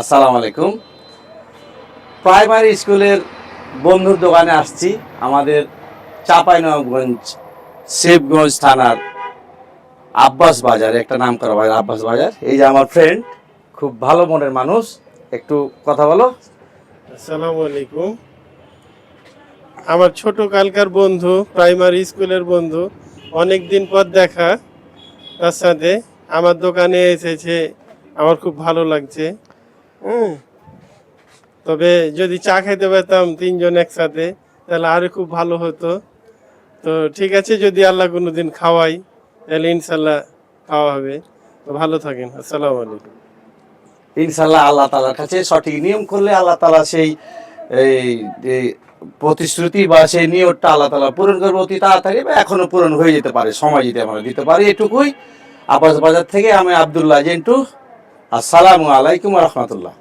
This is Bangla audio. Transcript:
আসসালামু আলাইকুম। প্রাইমারি স্কুলের বন্ধুর দোকানে আসছি। আমাদের চাঁপাইনবাবগঞ্জ শিবগঞ্জ থানার আব্বাস বাজার, একটা নাম করা বাজার আব্বাস বাজার। এই যে আমার ফ্রেন্ড, খুব ভালো মনের মানুষ। একটু কথা বলো। আসসালামু আলাইকুম। আমার ছোট কালকার বন্ধু, প্রাইমারি স্কুলের বন্ধু, অনেক দিন পর দেখা। তার সাথে আমার দোকানে এসেছে, আমার খুব ভালো লাগছে। হুম, তবে যদি চা খেতে পেতাম তিনজন একসাথে, তাহলে আরো খুব ভালো হতো। তো ঠিক আছে, যদি আল্লাহ কোনোদিন খাওয়াই, তাহলে ইনশাল্লাহ খাওয়া হবে। তো ভালো থাকেন। আসসালামু আলাইকুম। ইনশাল্লাহ আল্লাহ তাআলার কাছে সঠিক নিয়ম করলে আল্লাহ তাআলা সেই এই এই প্রতিশ্রুতি বা সেই নিয়তটা আল্লাহ তাআলা পূরণ করবে অতি তাড়াতাড়ি, বা এখনো পূরণ হয়ে যেতে পারে, সময় যদি আমরা দিতে পারি। এটুকুই। আব্বাস বাজার থেকে আমি আব্দুল্লাহ জেন্টু। আসসালামু আলাইকুম ওয়া রাহমাতুল্লাহ।